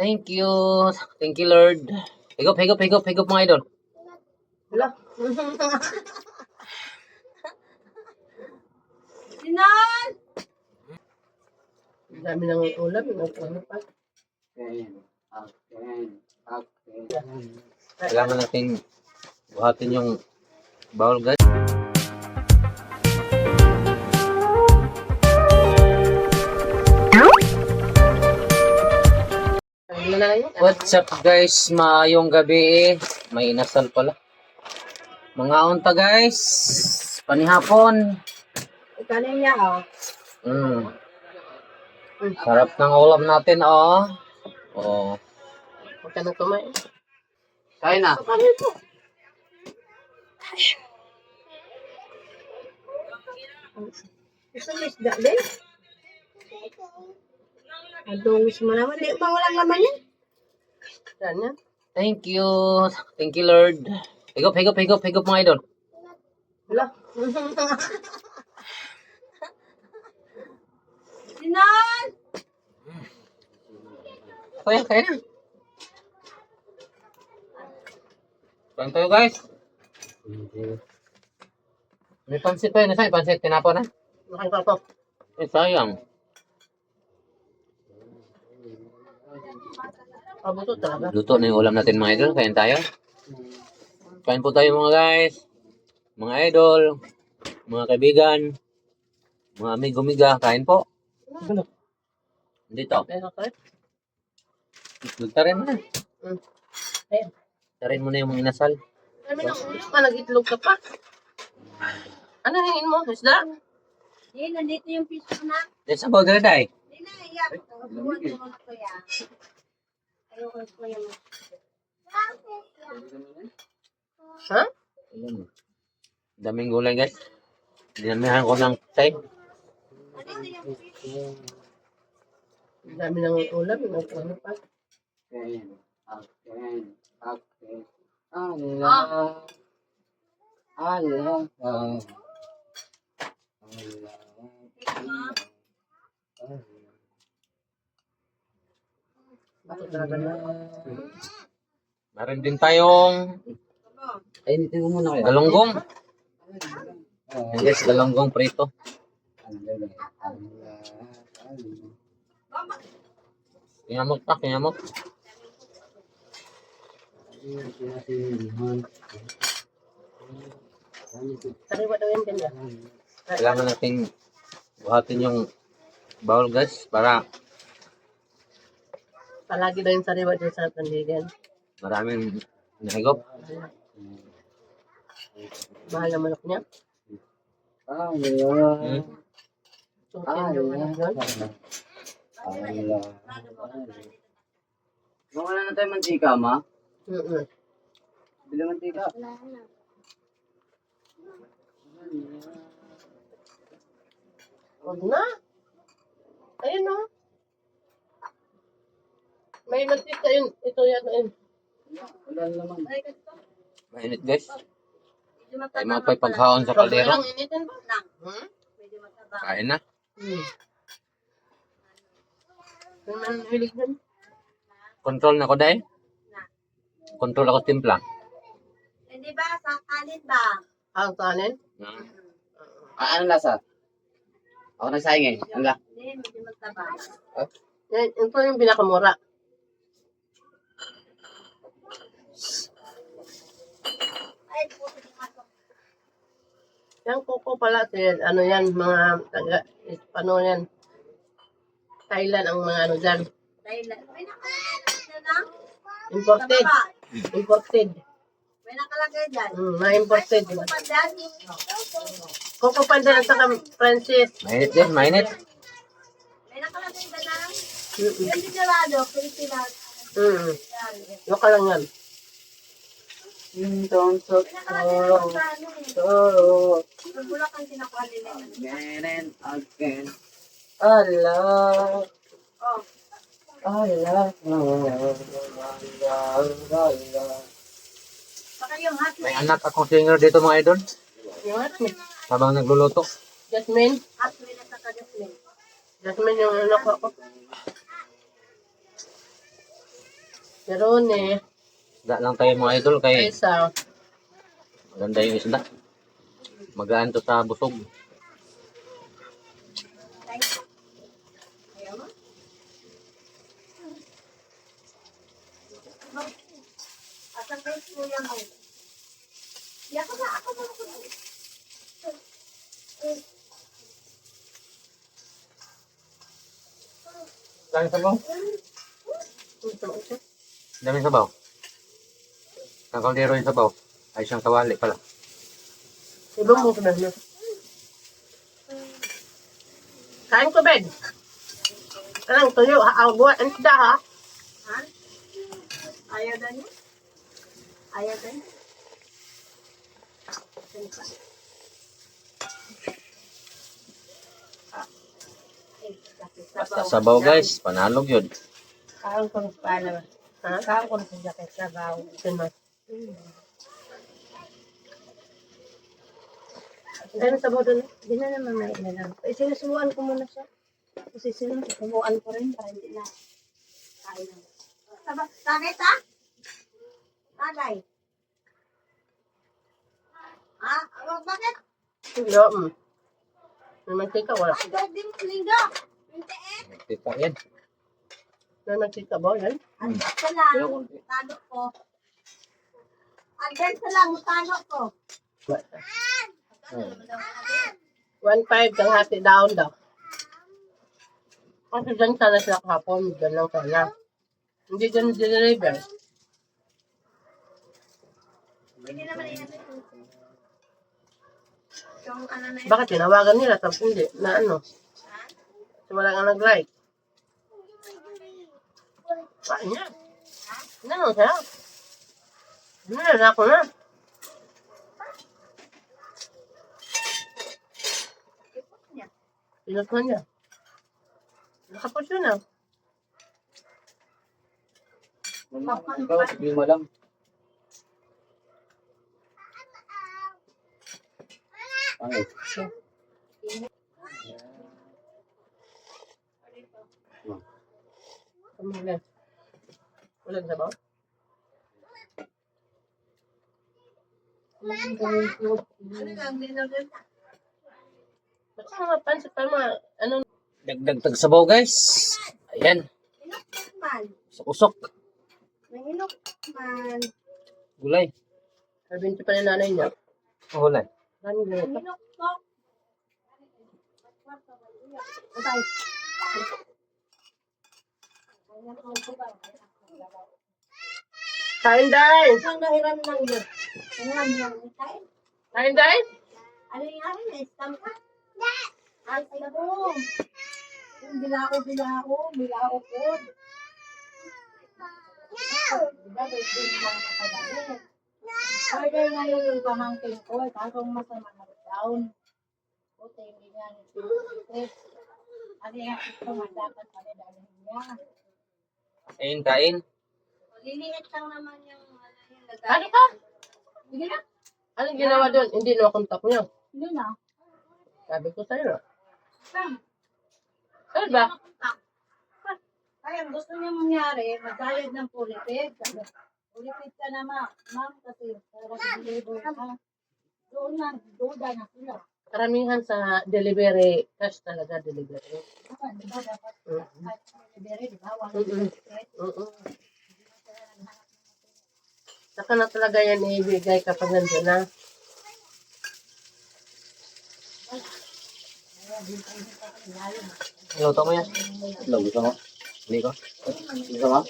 Thank you. Thank you, Lord. Higop, higop, higop, higop mga idol. Wala. Sinan! Ang dami ng ulam. Ano pa? Kailangan natin buhatin yung bowl, guys. What's up, guys? Maayong gabi. May inasal pala. Mga unta, guys. Panihapon. Kanin niya, oh. Sarap ng ulam natin, oh. Oh. Huwag ka nang kumain. Kain na. Kanin po. Gusto mo isda din? Adungis mo naman. Di ba walang laman yan? Sana. Thank you. Thank you, Lord. Higop, higop, higop, higop mga idol. Wala. Sinan! Kaya, kaya na. Kain tayo, guys. May pansit pa yun. Nasaan yung pansit? Tinapon na? Nakita ko. Sayang. Pabuto talaga. Luto na yung ulam natin mga idol. Kain tayo. Kain po tayo mga guys. Mga idol. Mga kaibigan. Mga amigo-miga. Kain po. Dito. Pero correct. Tarin mo na. Ayun. Tarin mo na yung mga inasal. Kami nang ulo ka, nag-itlog ka pa. Ano hingin mo? Isda? Eh, nandito yung piso na. Let's about the day. Hindi na, iyak. Buwan mo na ko yan. Ayoko ko yung... Ha? Daming gulay guys. Dinamihan ko ng side. Nandito yung piso. Ang dami ng ulam. Ano pa? Bakit talaga na? Meron din tayong galunggong. Ayan, guys, galunggong prito. Kinamok pa, kinamok. Sariwa daw yan ganda. Kailangan natin buhatin yung bowl guys para Palagi daw yung sariwa dyan sa pandigan. maraming nahigop. Mahal na manok niya. Sukin yung manok yun. Wala na tayo mantika, ma. Mm-mm. Bila mantika. Huwag na. Ayun o. May mantika yun. Ito yan. Ayun. Wala na naman. Ay, ganito. Mainit guys. Medyo Ay mataba mga lang pala. paghaon sa kaldero. Ang initin ba? Lang. Hmm? Medyo mataba. Kain na. Yung manhilig dun. Control na ko dahil. Control ako timpla. Hindi ba? Sa kanin ba? Ang kanin. Ano lasa? Ako nagsayang eh. Ang la. Hindi, medyo mataba. Yan, ito yung pinakamura. Ay, puto yung matok. Yung coco pala, ano yan, mga taga, ano yan, Thailand ang mga ano dyan. Dahil, may nakalagay dyan na. Imported. Sa baba. Imported. May nakalagay dyan. Mga imported. Ay, pa dyan. Coco Pandan at saka Francis. Mainit din, mainit. May nakalagay dyan na. Mm-mm. Yung sinarado, Pilipinas. Mm. Yan. Loka lang yan. May nakalagay dyan sa ano eh. Sa Bulacan sinakuha nila yan. Again and again. Allah. Oh. Allah. Saka yung hot May meal. anak akong singer dito mga idol. Yung Jasmine. Habang nagluluto. Jasmine. Hot meal at saka jasmine. Jasmine yung anak ko. Merone, Isda lang tayo mga idol kay Kaisa. maganda yung isda. Magaan to sa busog. Asan ba yung kuya mo? Yan ko na, ako na. Dami sabaw. Dami sabaw. Ang kaldero yung sabaw. Ay siyang kawali pala. Ibang mo na niya. Kain ko, Ben. Anong tuyo? Buwan. Ang isda, ha? Ha? Ayaw na niya? Ayaw na niya? Basta sabaw guys. Panalog yun. Kain ko ng pala. Ha? Kain ko ng jacket sa baw. Sinmas. Ano sabaw doon? Hindi na naman may ilalang. Eh, sinusubuan ko muna siya. Kasi sinusubuan ko rin para hindi na kain na. Tagay ta? Tagay. Ah, bakit? Tuyo, May mantika, wala. Ay, di mo lindo. Hindi eh. Tita yan. May mantika ba yan? Andyan sa lang. Tago ko. Andyan sa lang. Tago ko. 1.5 kalahati down daw. Kasi dyan sana sila kahapon. Dyan lang sana. Hindi dyan deliver. Hindi naman yan. Yung ano na yun. Bakit tinawagan nila? Tapos hindi. Na ano? Kasi wala nga nag-like. Kain niya. Ano siya? Na ako na. Pinot na niya. Nakapos yun ah. Ikaw, sabihin mo lang. Ay. Kamagal. Walang sabaw? Ano lang, dinagdag na. Ba't ka mga pansit pa mga ano? Dagdag tag sabaw guys. Ayan. Hinok man. Usok. May hinok man. Gulay. Sabihin pa ni nanay niya. Gulay. Maraming ganito. Hinok ko. Patay. Kain dahil! Isang nahiram lang yun. Nahiram lang. Kain. Kain dahil! Ano yung akin? Na-scam ka? Ay, sa labong. Yung bilao po. Diba, birthday ng mga kapagalit. Order ngayon yung pamangkin ko. Kakong masama mag-down. Buti, hindi nga nag-test. Ano yung ito nga dapat pala dalhin niya. Kain, kain. Liliit lang naman yung lagay. Ano ka? Hindi na. Anong ginawa doon? Hindi na kontak niyo. Hindi na. Sabi ko sa'yo. Sam. Ano ba? Kaya gusto niya mangyari, magbayad ng pulipid. Pulipid ka na ma'am, kasi parang deliver ka. Doon na, duda na sila. Karamihan sa delivery, cash talaga delivery. Dapat, di ba, dapat delivery, di ba? Mm-mm. Saka na talaga yan ibigay kapag nandun na. Luto mo yan. Gusto mo? Hindi ko. Gusto mo?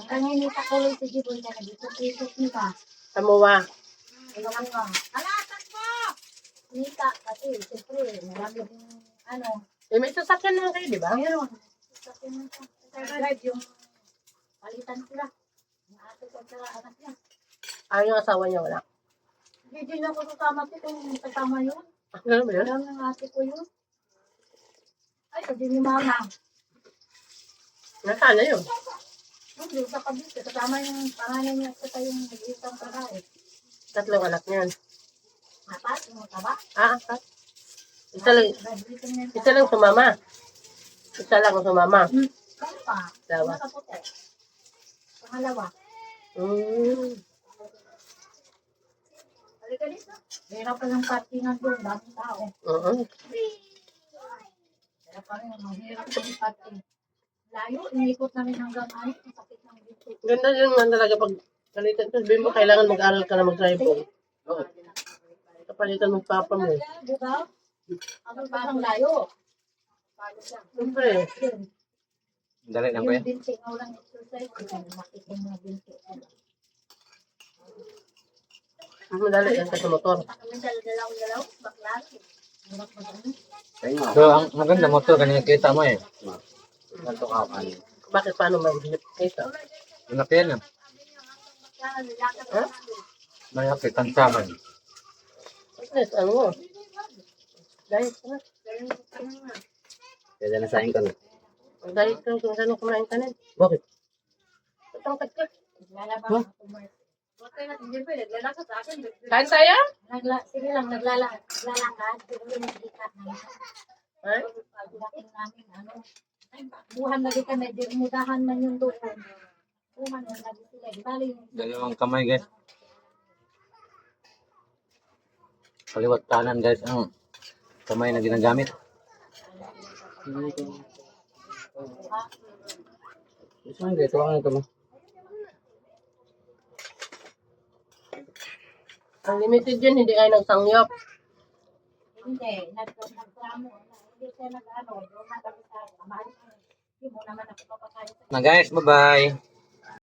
Kanginita ko lang sa jibon ka na dito. Pisos nita. Samuwa. Ano ka? Alasan mo! Nita, kasi siyempre, marami din, ano, Eh, may sasakyan naman kayo, di ba? mayroon. Drive yung palitan sila. Naate ko sa anak niya. Ayaw yung asawa niya, wala. Hindi na ako kasama kung kasama yun. Ganun ba yun? Alam ng ate ko yun. Ay, sabi ni mama. Nasaan na yun? Hindi, sa kabit. Kasama yung pangalan niya sa tayong nag-iisang babae. Tatlong anak niyan. Apat, yung taba. Ah, apat. Isa lang sumama. Isa lang ang sumama. Ano pa? Dalawa. Nakaputi. Pangalawa. Mm. Halika dito. Hirap pa ng parkingan doon. Daming tao. Oo. Hirap pa rin. Mahirap yung parking. Layo. Inikot namin hanggang ano. Ang sakit ng dito. Ganda yun nga talaga pag palitan. Sabihin mo, kailangan mag-aral ka na mag-driving. Kapalitan mo papa mo. Diba? Ang parang layo. Siyempre. Dali lang po Yung yan. binti nga walang exercise. Makikita mo yung binti. Madali yan ka sa motor. Ang dalaw-dalaw. Bakla. Hirap pa rin. Kaya nga. So, ang maganda mo to, kanina kita mo eh. Ganito ka man. Bakit paano mag-hip? Ito. Malaki yan ah. Ha? Malaki, tansaman. Yes, ano mo? Diet ka na. Kaya nasahin ka na. Diet ka kung saan kumain ka na. Bakit? Tatangkad ka. Lalabas. Kain tayo? Sige lang, naglalakad. Pero yung nagdikat na yan. Ha? Pagdating namin, ano, ay, buhan lagi kami, mudahan man yung doon. Buhan man lagi sila. Di bali yung Dalawang kamay guys. Kaliwat kanan guys ang kamay na ginagamit. Gusto nga dito ako ito mo. Unlimited yun, hindi kayo nagsangyop. hindi, nagtramo. Hindi siya nag-ano, doon na kami sa amahan. Hindi mo naman ako papakain. Na guys, bye-bye.